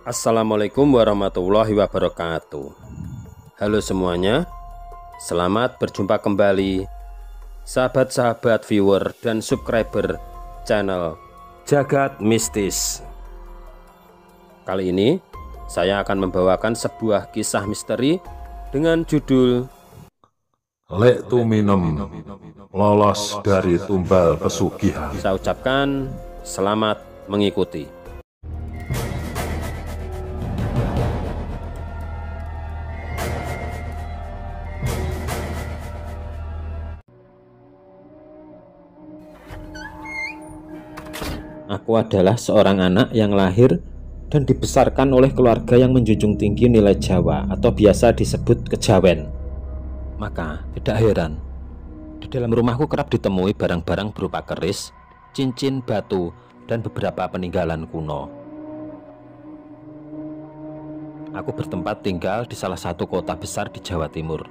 Assalamualaikum warahmatullahi wabarakatuh. Halo semuanya, selamat berjumpa kembali sahabat-sahabat viewer dan subscriber channel Jagat Mistis. Kali ini saya akan membawakan sebuah kisah misteri dengan judul Lek Tuminem lolos dari tumbal pesugihan. Saya ucapkan selamat mengikuti. Aku adalah seorang anak yang lahir dan dibesarkan oleh keluarga yang menjunjung tinggi nilai Jawa atau biasa disebut kejawen. Maka tidak heran, di dalam rumahku kerap ditemui barang-barang berupa keris, cincin, batu, dan beberapa peninggalan kuno. Aku bertempat tinggal di salah satu kota besar di Jawa Timur.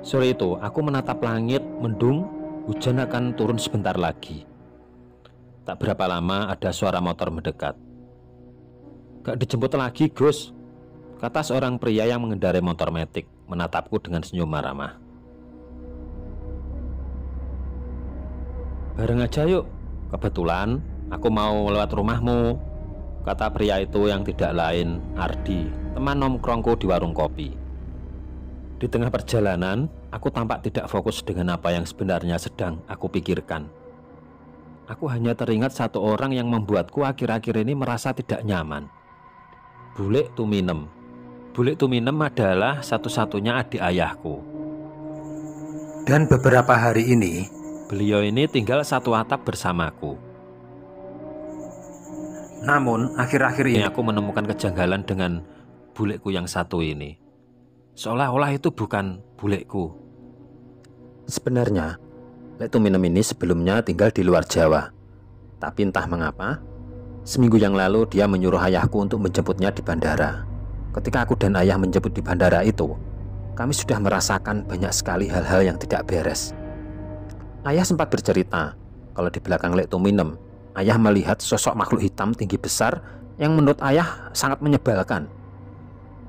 Sore itu aku menatap langit mendung, hujan akan turun sebentar lagi. Tak berapa lama ada suara motor mendekat. "Gak dijemput lagi, Gus," kata seorang pria yang mengendarai motor metik, menatapku dengan senyum ramah. "Bareng aja yuk, kebetulan aku mau lewat rumahmu," kata pria itu yang tidak lain Ardi, teman nongkrongku di warung kopi. Di tengah perjalanan, aku tampak tidak fokus dengan apa yang sebenarnya sedang aku pikirkan. Aku hanya teringat satu orang yang membuatku akhir-akhir ini merasa tidak nyaman. Bule Tuminem. Bule Tuminem adalah satu-satunya adik ayahku. Dan beberapa hari ini, beliau ini tinggal satu atap bersamaku. Namun akhir-akhir ini aku menemukan kejanggalan dengan buleku yang satu ini. Seolah-olah itu bukan buleku. Sebenarnya Lek Tuminem ini sebelumnya tinggal di luar Jawa. Tapi entah mengapa, seminggu yang lalu dia menyuruh ayahku untuk menjemputnya di bandara. Ketika aku dan ayah menjemput di bandara itu, kami sudah merasakan banyak sekali hal-hal yang tidak beres. Ayah sempat bercerita kalau di belakang Lek Tuminem, ayah melihat sosok makhluk hitam tinggi besar yang menurut ayah sangat menyebalkan.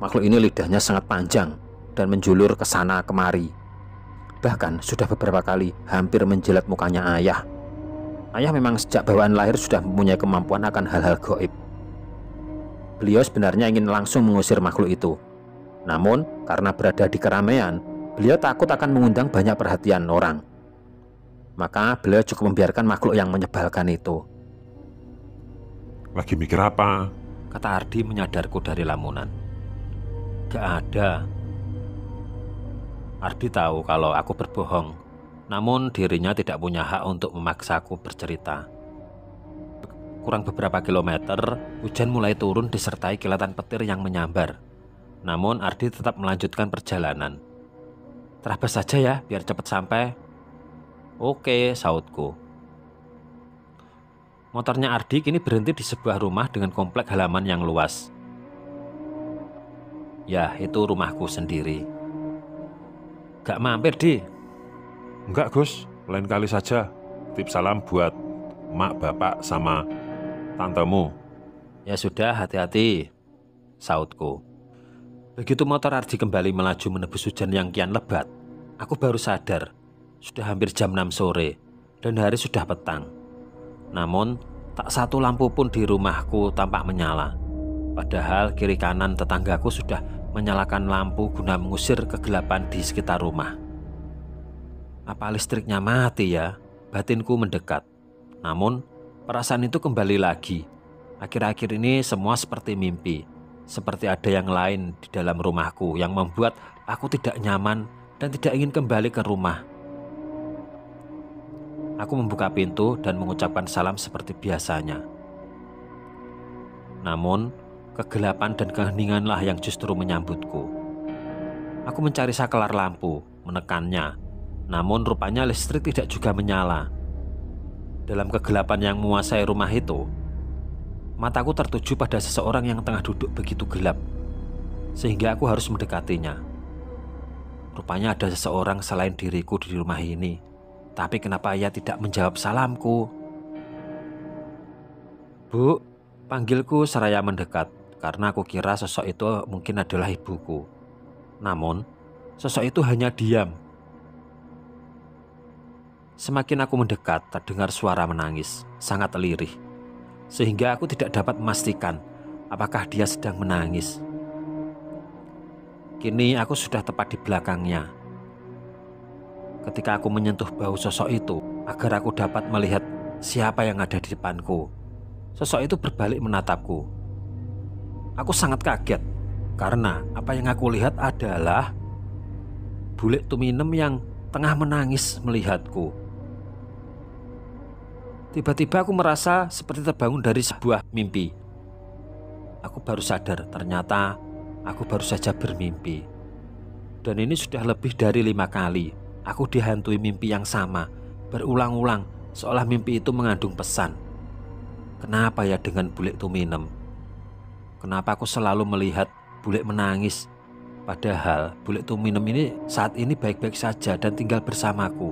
Makhluk ini lidahnya sangat panjang dan menjulur ke sana kemari. Bahkan sudah beberapa kali hampir menjilat mukanya ayah. Ayah memang sejak bawaan lahir sudah mempunyai kemampuan akan hal-hal gaib. Beliau sebenarnya ingin langsung mengusir makhluk itu. Namun karena berada di keramaian, beliau takut akan mengundang banyak perhatian orang. Maka beliau cukup membiarkan makhluk yang menyebalkan itu. Lagi mikir apa? Kata Ardi menyadarku dari lamunan. Gak ada. Ardi tahu kalau aku berbohong, namun dirinya tidak punya hak untuk memaksaku bercerita. Kurang beberapa kilometer, hujan mulai turun disertai kilatan petir yang menyambar. Namun Ardi tetap melanjutkan perjalanan. "Terabas saja ya, biar cepat sampai." "Oke," sautku. Motornya Ardi kini berhenti di sebuah rumah dengan komplek halaman yang luas. Ya, itu rumahku sendiri. "Gak mampir, Di?" Enggak, Gus, lain kali saja. Tip salam buat mak, bapak, sama tantemu. "Ya sudah, hati-hati," sautku. Begitu motor Ardi kembali melaju menebus hujan yang kian lebat, aku baru sadar sudah hampir jam 6 sore dan hari sudah petang. Namun tak satu lampu pun di rumahku tampak menyala. Padahal kiri kanan tetanggaku sudah menyalakan lampu guna mengusir kegelapan di sekitar rumah. Apa listriknya mati ya? Batinku mendekat. Namun perasaan itu kembali lagi. Akhir-akhir ini semua seperti mimpi. Seperti ada yang lain di dalam rumahku yang membuat aku tidak nyaman dan tidak ingin kembali ke rumah. Aku membuka pintu dan mengucapkan salam seperti biasanya. Namun kegelapan dan keheninganlah yang justru menyambutku. Aku mencari saklar lampu, menekannya. Namun rupanya listrik tidak juga menyala. Dalam kegelapan yang menguasai rumah itu, mataku tertuju pada seseorang yang tengah duduk begitu gelap, sehingga aku harus mendekatinya. Rupanya ada seseorang selain diriku di rumah ini. Tapi kenapa ia tidak menjawab salamku? "Bu, Panggilku seraya mendekat karena aku kira sosok itu mungkin adalah ibuku. Namun, sosok itu hanya diam. Semakin aku mendekat, terdengar suara menangis, sangat lirih. Sehingga aku tidak dapat memastikan apakah dia sedang menangis. Kini aku sudah tepat di belakangnya. Ketika aku menyentuh bau sosok itu, agar aku dapat melihat siapa yang ada di depanku, sosok itu berbalik menatapku. Aku sangat kaget karena apa yang aku lihat adalah bule Tuminem yang tengah menangis melihatku. Tiba-tiba aku merasa seperti terbangun dari sebuah mimpi. Aku baru sadar ternyata aku baru saja bermimpi. Dan ini sudah lebih dari 5 kali aku dihantui mimpi yang sama, berulang-ulang, seolah mimpi itu mengandung pesan. Kenapa ya dengan bule Tuminem? Kenapa aku selalu melihat bule menangis? Padahal bule Tuminem ini saat ini baik-baik saja dan tinggal bersamaku.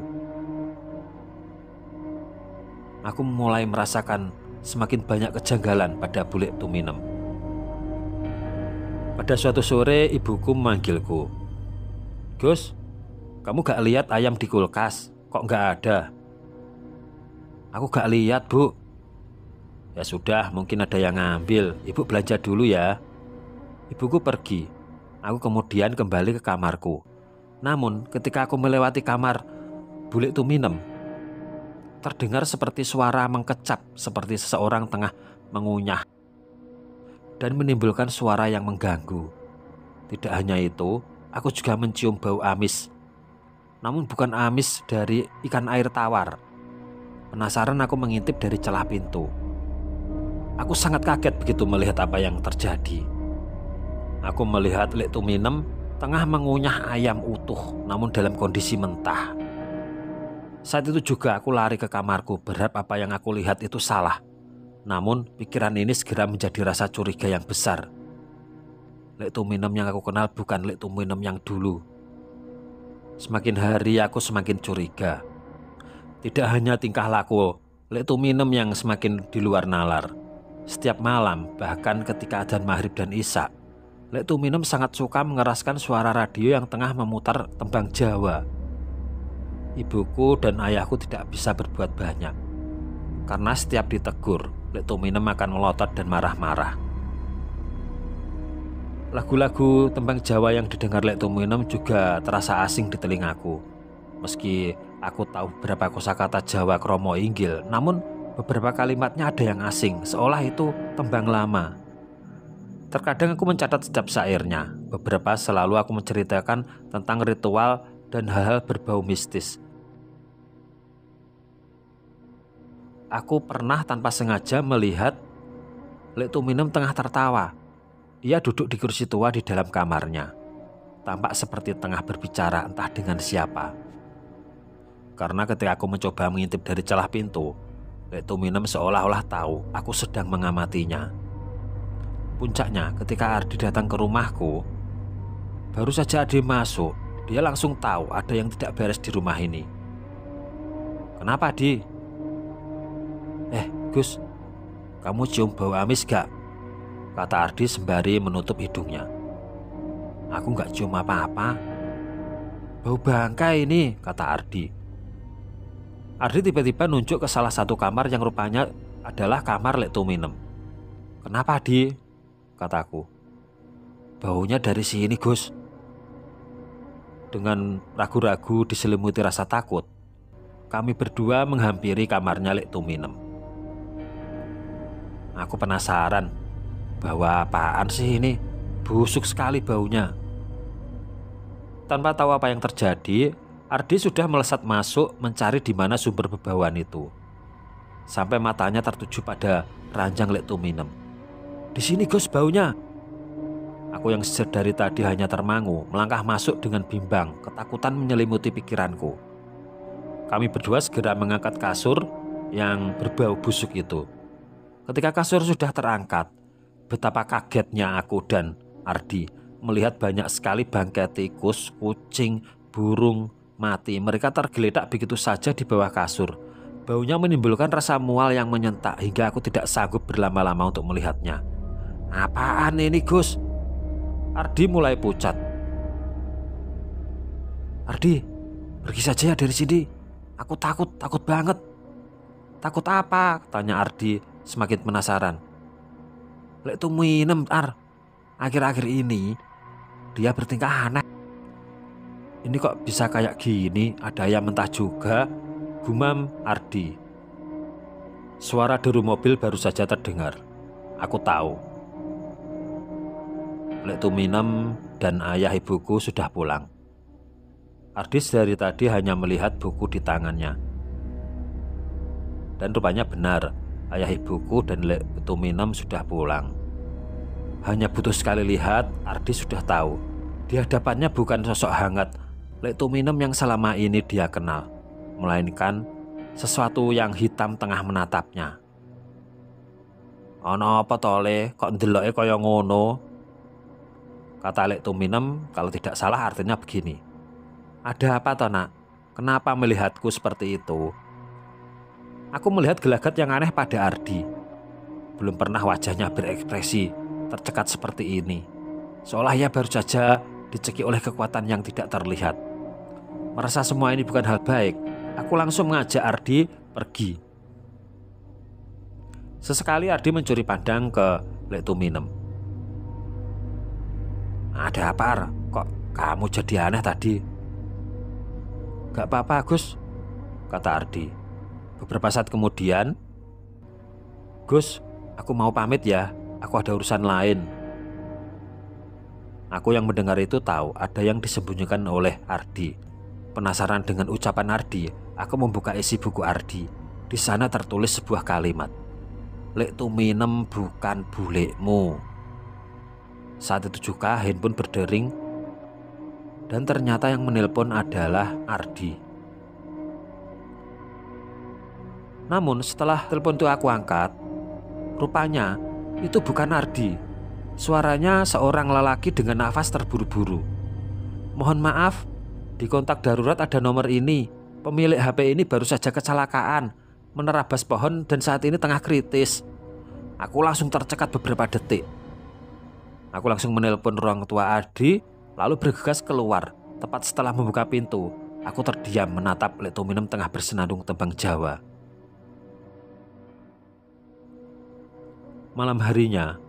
Aku mulai merasakan semakin banyak kejanggalan pada bule Tuminem. Pada suatu sore ibuku memanggilku. "Gus, kamu gak lihat ayam di kulkas? Kok gak ada?" "Aku gak lihat, Bu." "Ya sudah, mungkin ada yang ngambil. Ibu belanja dulu ya." Ibuku pergi. Aku kemudian kembali ke kamarku. Namun ketika aku melewati kamar bule Tuminem, terdengar seperti suara mengkecap, seperti seseorang tengah mengunyah, dan menimbulkan suara yang mengganggu. Tidak hanya itu, aku juga mencium bau amis. Namun bukan amis dari ikan air tawar. Penasaran aku mengintip dari celah pintu. Aku sangat kaget begitu melihat apa yang terjadi. Aku melihat Lek Tuminem tengah mengunyah ayam utuh, namun dalam kondisi mentah. Saat itu juga aku lari ke kamarku, berharap apa yang aku lihat itu salah. Namun pikiran ini segera menjadi rasa curiga yang besar. Lek Tuminem yang aku kenal bukan Lek Tuminem yang dulu. Semakin hari aku semakin curiga. Tidak hanya tingkah laku Lek Tuminem yang semakin di luar nalar. Setiap malam, bahkan ketika adzan maghrib dan isya, Lek Tuminem sangat suka mengeraskan suara radio yang tengah memutar tembang Jawa. Ibuku dan ayahku tidak bisa berbuat banyak, karena setiap ditegur, Lek Tuminem akan melotot dan marah-marah. Lagu-lagu tembang Jawa yang didengar Lek Tuminem juga terasa asing di telingaku. Meski aku tahu beberapa kosakata Jawa kromo inggil, namun beberapa kalimatnya ada yang asing, seolah itu tembang lama. Terkadang aku mencatat setiap syairnya. Beberapa selalu aku menceritakan tentang ritual dan hal-hal berbau mistis. Aku pernah tanpa sengaja melihat Lek Tuminem tengah tertawa. Ia duduk di kursi tua di dalam kamarnya. Tampak seperti tengah berbicara entah dengan siapa. Karena ketika aku mencoba mengintip dari celah pintu, Lek Tuminem seolah-olah tahu aku sedang mengamatinya. Puncaknya ketika Ardi datang ke rumahku, baru saja Ardi masuk, dia langsung tahu ada yang tidak beres di rumah ini. "Kenapa, Di?" Gus, kamu cium bau amis gak?" kata Ardi sembari menutup hidungnya. "Aku gak cium apa-apa." "Bau bangkai ini," kata Ardi. Ardi tiba-tiba nunjuk ke salah satu kamar yang rupanya adalah kamar Lek Tuminem. "Kenapa, Di?" kataku. "Baunya dari sini, Gus." Dengan ragu-ragu diselimuti rasa takut, kami berdua menghampiri kamarnya Lek Tuminem. Aku penasaran, bawa apaan sih ini? Busuk sekali baunya. Tanpa tahu apa yang terjadi, Ardi sudah melesat masuk mencari di mana sumber bebauan itu. Sampai matanya tertuju pada ranjang Lek Tuminem. "Di sini, Gus, baunya." Aku yang dari tadi hanya termangu, melangkah masuk dengan bimbang, ketakutan menyelimuti pikiranku. Kami berdua segera mengangkat kasur yang berbau busuk itu. Ketika kasur sudah terangkat, betapa kagetnya aku dan Ardi melihat banyak sekali bangkai tikus, kucing, burung mati. Mereka tergeletak begitu saja di bawah kasur, Baunya menimbulkan rasa mual yang menyentak hingga aku tidak sanggup berlama-lama untuk melihatnya. Apaan ini, Gus? Ardi mulai pucat. Ardi, pergi saja ya dari sini. Aku takut banget. Takut apa? Tanya Ardi semakin penasaran. Lek tuh minum, Ar. Akhir-akhir ini dia bertingkah aneh. Ini kok bisa kayak gini? Ada yang mentah juga, gumam Ardi. Suara deru mobil baru saja terdengar. Aku tahu. Lek Tuminem dan ayah ibuku sudah pulang. Ardi dari tadi hanya melihat buku di tangannya. Dan rupanya benar, ayah ibuku dan Lek Tuminem sudah pulang. Hanya butuh sekali lihat, Ardi sudah tahu. Di hadapannya bukan sosok hangat Lek Tuminem yang selama ini dia kenal, melainkan sesuatu yang hitam tengah menatapnya. Ono apa to Le, kok ndeloke kaya ngono? Kata Lek Tuminem, kalau tidak salah artinya begini. Ada apa toh nak? Kenapa melihatku seperti itu? Aku melihat gelagat yang aneh pada Ardi. Belum pernah wajahnya berekspresi tercekat seperti ini. Seolah ia baru saja dicekik oleh kekuatan yang tidak terlihat. Merasa semua ini bukan hal baik, aku langsung mengajak Ardi pergi. Sesekali Ardi mencuri pandang ke Lek Tuminem. Ada apa, Ar? Kok kamu jadi aneh tadi? Gak apa-apa, Gus, kata Ardi. Beberapa saat kemudian, Gus, aku mau pamit ya. Aku ada urusan lain. Aku yang mendengar itu tahu ada yang disembunyikan oleh Ardi. Penasaran dengan ucapan Ardi, aku membuka isi buku Ardi. Di sana tertulis sebuah kalimat. Lek Tuminem bukan bulekmu. Saat itu juga handphone berdering dan ternyata yang menelpon adalah Ardi. Namun setelah telepon itu aku angkat, rupanya itu bukan Ardi. Suaranya seorang lelaki dengan nafas terburu-buru. Mohon maaf, di kontak darurat ada nomor ini. Pemilik HP ini baru saja kecelakaan, menerabas pohon dan saat ini tengah kritis. Aku langsung tercekat beberapa detik. Aku langsung menelpon ruang tua Ardi, lalu bergegas keluar. Tepat setelah membuka pintu, aku terdiam menatap Lek Tuminem tengah bersenandung tembang Jawa. Malam harinya,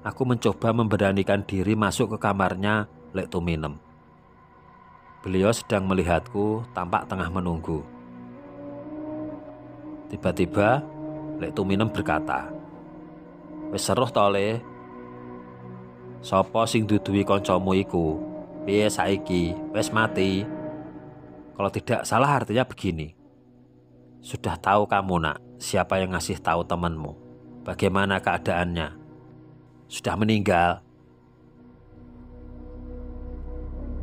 aku mencoba memberanikan diri masuk ke kamarnya Lek Tuminem. Beliau sedang melihatku, tampak tengah menunggu. Tiba-tiba, Lek Tuminem berkata, "Wis seruh to, Le? Sopo sing duduhi kancamu iku? Piye saiki? Wis mati?" Kalau tidak salah artinya begini. Sudah tahu kamu nak, siapa yang ngasih tahu temanmu? Bagaimana keadaannya? Sudah meninggal.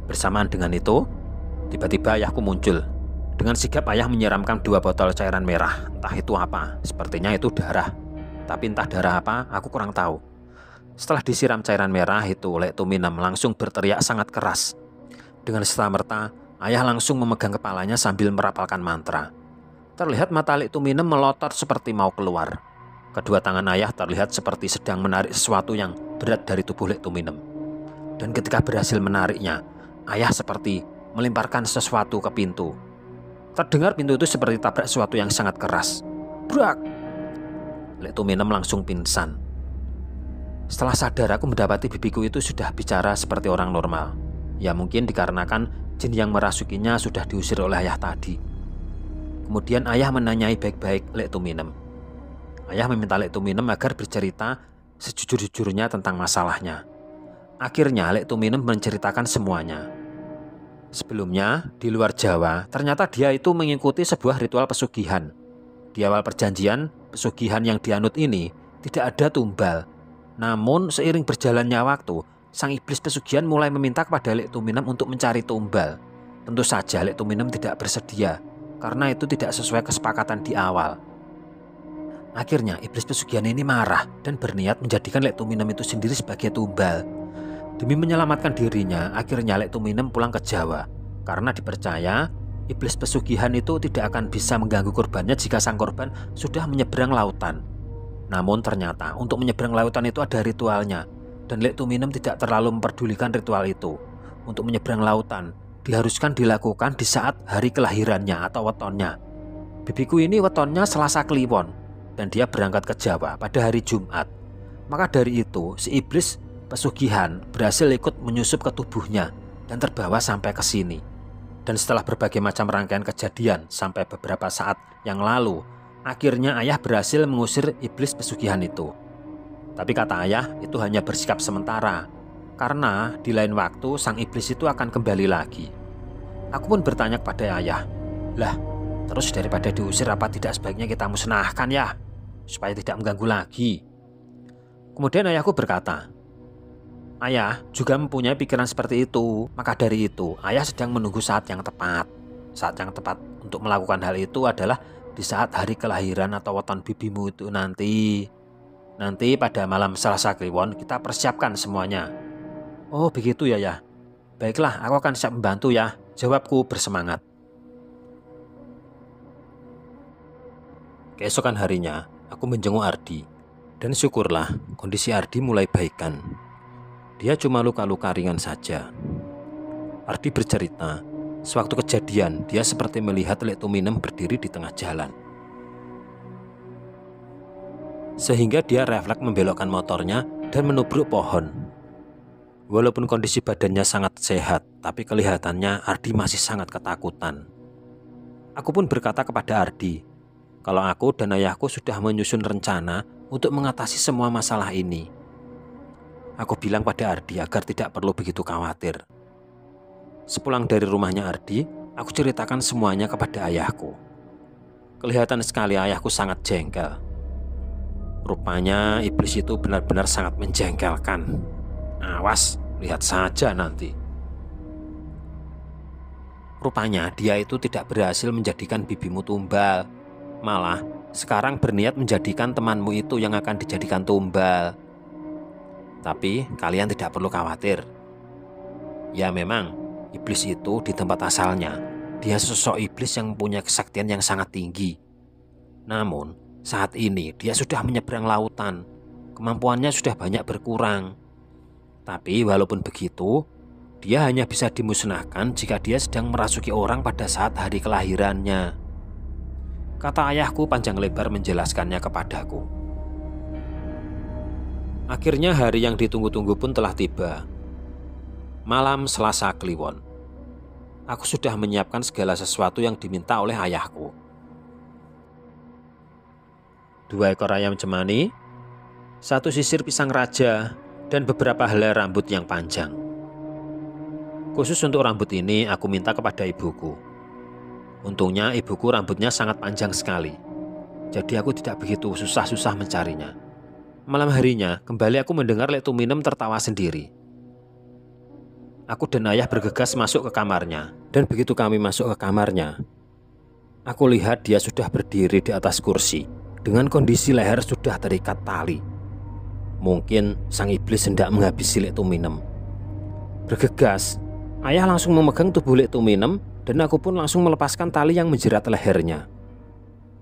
Bersamaan dengan itu, tiba-tiba ayahku muncul. Dengan sigap ayah menyiramkan 2 botol cairan merah. Entah itu apa, sepertinya itu darah. Tapi entah darah apa, aku kurang tahu. Setelah disiram cairan merah itu, Lek Tuminem langsung berteriak sangat keras. Dengan serta-merta, ayah langsung memegang kepalanya sambil merapalkan mantra. Terlihat mata Lek Tuminem melotot seperti mau keluar. Kedua tangan ayah terlihat seperti sedang menarik sesuatu yang berat dari tubuh Lek Tuminem. Dan ketika berhasil menariknya, ayah seperti melemparkan sesuatu ke pintu. Terdengar pintu itu seperti tabrak sesuatu yang sangat keras. Brak! Lek Tuminem langsung pingsan. Setelah sadar, aku mendapati bibiku itu sudah bicara seperti orang normal. Ya mungkin dikarenakan jin yang merasukinya sudah diusir oleh ayah tadi. Kemudian ayah menanyai baik-baik Lek Tuminem. Ayah meminta Lek Tuminem agar bercerita sejujur-jujurnya tentang masalahnya. Akhirnya Lek Tuminem menceritakan semuanya. Sebelumnya, di luar Jawa, ternyata dia itu mengikuti sebuah ritual pesugihan. Di awal perjanjian, pesugihan yang dianut ini tidak ada tumbal. Namun, seiring berjalannya waktu, sang iblis pesugihan mulai meminta kepada Lek Tuminem untuk mencari tumbal. Tentu saja Lek Tuminem tidak bersedia, karena itu tidak sesuai kesepakatan di awal. Akhirnya iblis pesugihan ini marah dan berniat menjadikan Lek Tuminem itu sendiri sebagai tumbal. Demi menyelamatkan dirinya, akhirnya Lek Tuminem pulang ke Jawa. Karena dipercaya iblis pesugihan itu tidak akan bisa mengganggu korbannya jika sang korban sudah menyeberang lautan. Namun ternyata untuk menyeberang lautan itu ada ritualnya, dan Lek Tuminem tidak terlalu memperdulikan ritual itu. Untuk menyeberang lautan diharuskan dilakukan di saat hari kelahirannya atau wetonnya. Bibiku ini wetonnya Selasa Kliwon, dan dia berangkat ke Jawa pada hari Jumat. Maka dari itu si iblis pesugihan berhasil ikut menyusup ke tubuhnya dan terbawa sampai ke sini. Dan setelah berbagai macam rangkaian kejadian sampai beberapa saat yang lalu, akhirnya ayah berhasil mengusir iblis pesugihan itu. Tapi kata ayah itu hanya bersikap sementara, karena di lain waktu sang iblis itu akan kembali lagi. Aku pun bertanya kepada ayah, "Lah, terus daripada diusir apa tidak sebaiknya kita musnahkan ya, supaya tidak mengganggu lagi?" Kemudian ayahku berkata, "Ayah juga mempunyai pikiran seperti itu. Maka dari itu ayah sedang menunggu saat yang tepat. Saat yang tepat untuk melakukan hal itu adalah di saat hari kelahiran atau weton bibimu itu nanti. Nanti pada malam Selasa Kliwon kita persiapkan semuanya." "Oh begitu ya ya. Baiklah, aku akan siap membantu ya," jawabku bersemangat. Keesokan harinya aku menjenguk Ardi, dan syukurlah kondisi Ardi mulai baikan. Dia cuma luka-luka ringan saja. Ardi bercerita, sewaktu kejadian dia seperti melihat Lek Tuminem berdiri di tengah jalan. Sehingga dia refleks membelokkan motornya dan menubruk pohon. Walaupun kondisi badannya sangat sehat, tapi kelihatannya Ardi masih sangat ketakutan. Aku pun berkata kepada Ardi, kalau aku dan ayahku sudah menyusun rencana untuk mengatasi semua masalah ini. Aku bilang pada Ardi agar tidak perlu begitu khawatir. Sepulang dari rumahnya Ardi, aku ceritakan semuanya kepada ayahku. Kelihatan sekali ayahku sangat jengkel. Rupanya iblis itu benar-benar sangat menjengkelkan. Awas, lihat saja nanti. Rupanya dia itu tidak berhasil menjadikan bibimu tumbal. Malah sekarang berniat menjadikan temanmu itu yang akan dijadikan tumbal. Tapi kalian tidak perlu khawatir. Ya memang, iblis itu di tempat asalnya, dia sosok iblis yang punya kesaktian yang sangat tinggi. Namun saat ini dia sudah menyeberang lautan. Kemampuannya sudah banyak berkurang. Tapi walaupun begitu, dia hanya bisa dimusnahkan jika dia sedang merasuki orang pada saat hari kelahirannya. Kata ayahku panjang lebar menjelaskannya kepadaku. Akhirnya hari yang ditunggu-tunggu pun telah tiba. Malam Selasa Kliwon. Aku sudah menyiapkan segala sesuatu yang diminta oleh ayahku. 2 ekor ayam cemani, 1 sisir pisang raja, dan beberapa helai rambut yang panjang. Khusus untuk rambut ini aku minta kepada ibuku. Untungnya ibuku rambutnya sangat panjang sekali, jadi aku tidak begitu susah-susah mencarinya. Malam harinya kembali aku mendengar Lek Tuminem tertawa sendiri. Aku dan ayah bergegas masuk ke kamarnya, dan begitu kami masuk ke kamarnya, aku lihat dia sudah berdiri di atas kursi dengan kondisi leher sudah terikat tali. Mungkin sang iblis hendak menghabisi Lek Tuminem. Bergegas, ayah langsung memegang tubuh Lek Tuminem dan aku pun langsung melepaskan tali yang menjerat lehernya.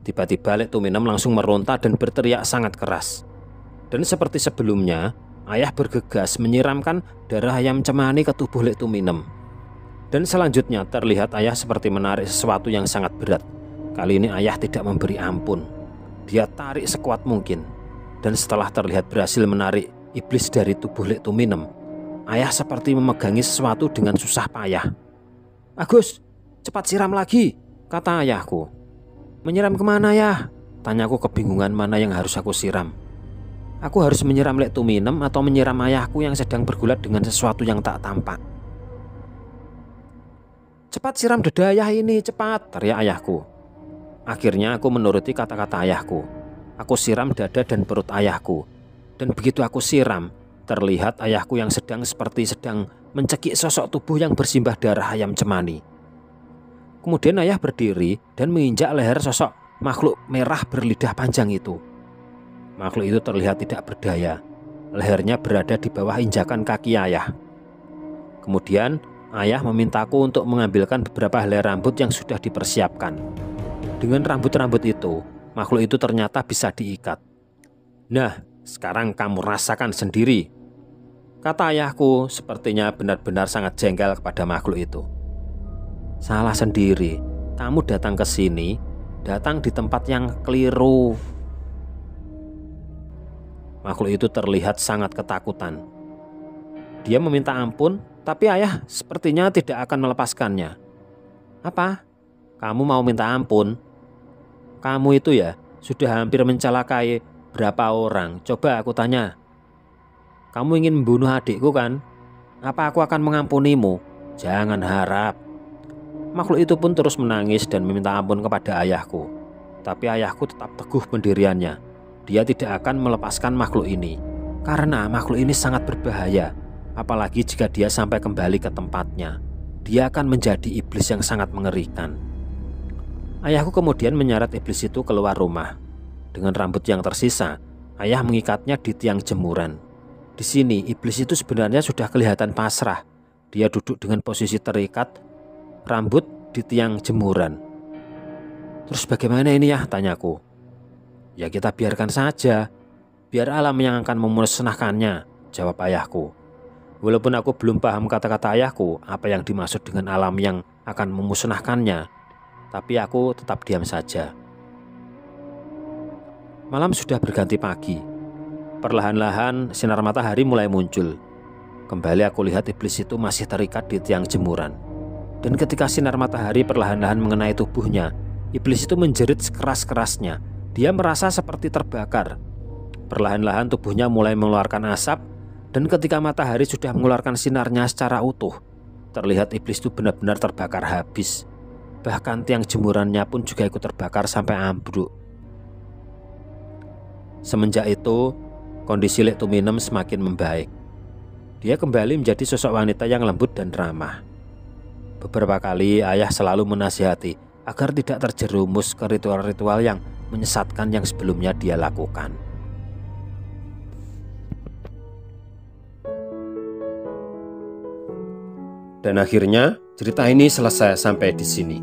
Tiba-tiba Lek Tuminem langsung meronta dan berteriak sangat keras. Dan seperti sebelumnya, ayah bergegas menyiramkan darah ayam cemani ke tubuh Lek Tuminem. Dan selanjutnya terlihat ayah seperti menarik sesuatu yang sangat berat. Kali ini ayah tidak memberi ampun. Dia tarik sekuat mungkin. Dan setelah terlihat berhasil menarik iblis dari tubuh Lek Tuminem, ayah seperti memegangi sesuatu dengan susah payah. "Agus, cepat siram lagi," kata ayahku. "Menyiram kemana ya?" Tanyaku kebingungan mana yang harus aku siram. Aku harus menyiram Lek Tuminem atau menyiram ayahku yang sedang bergulat dengan sesuatu yang tak tampak. "Cepat siram dada ayah ini, cepat," teriak ayahku. Akhirnya aku menuruti kata-kata ayahku. Aku siram dada dan perut ayahku. Dan begitu aku siram, terlihat ayahku yang sedang mencekik sosok tubuh yang bersimbah darah ayam cemani. Kemudian ayah berdiri dan menginjak leher sosok makhluk merah berlidah panjang itu. Makhluk itu terlihat tidak berdaya. Lehernya berada di bawah injakan kaki ayah. Kemudian ayah memintaku untuk mengambilkan beberapa helai rambut yang sudah dipersiapkan. Dengan rambut-rambut itu, makhluk itu ternyata bisa diikat. "Nah, sekarang kamu rasakan sendiri," kata ayahku, sepertinya benar-benar sangat jengkel kepada makhluk itu. "Salah sendiri, kamu datang ke sini, datang di tempat yang keliru." Makhluk itu terlihat sangat ketakutan. Dia meminta ampun, tapi ayah sepertinya tidak akan melepaskannya. "Apa? Kamu mau minta ampun? Kamu itu ya sudah hampir mencelakai berapa orang? Coba aku tanya. Kamu ingin membunuh adikku kan? Apa aku akan mengampunimu? Jangan harap." Makhluk itu pun terus menangis dan meminta ampun kepada ayahku. Tapi ayahku tetap teguh pendiriannya. Dia tidak akan melepaskan makhluk ini, karena makhluk ini sangat berbahaya. Apalagi jika dia sampai kembali ke tempatnya, dia akan menjadi iblis yang sangat mengerikan. Ayahku kemudian menyeret iblis itu keluar rumah. Dengan rambut yang tersisa, ayah mengikatnya di tiang jemuran. Di sini, iblis itu sebenarnya sudah kelihatan pasrah. Dia duduk dengan posisi terikat, rambut di tiang jemuran. "Terus bagaimana ini ya?" tanyaku. "Ya kita biarkan saja, biar alam yang akan memusnahkannya," jawab ayahku. Walaupun aku belum paham kata-kata ayahku apa yang dimaksud dengan alam yang akan memusnahkannya, tapi aku tetap diam saja. Malam sudah berganti pagi. Perlahan-lahan sinar matahari mulai muncul. Kembali aku lihat iblis itu masih terikat di tiang jemuran. Dan ketika sinar matahari perlahan-lahan mengenai tubuhnya, iblis itu menjerit sekeras-kerasnya. Dia merasa seperti terbakar. Perlahan-lahan tubuhnya mulai mengeluarkan asap, dan ketika matahari sudah mengeluarkan sinarnya secara utuh, terlihat iblis itu benar-benar terbakar habis. Bahkan tiang jemurannya pun juga ikut terbakar sampai ambruk. Semenjak itu, kondisi Lek Tuminem semakin membaik. Dia kembali menjadi sosok wanita yang lembut dan ramah. Beberapa kali ayah selalu menasihati agar tidak terjerumus ke ritual-ritual yang menyesatkan yang sebelumnya dia lakukan. Dan akhirnya cerita ini selesai sampai di sini.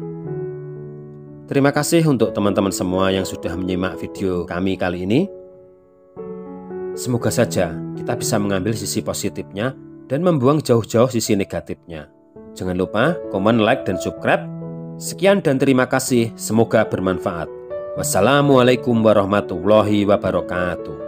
Terima kasih untuk teman-teman semua yang sudah menyimak video kami kali ini. Semoga saja kita bisa mengambil sisi positifnya dan membuang jauh-jauh sisi negatifnya. Jangan lupa komen, like, dan subscribe. Sekian dan terima kasih. Semoga bermanfaat. Wassalamualaikum warahmatullahi wabarakatuh.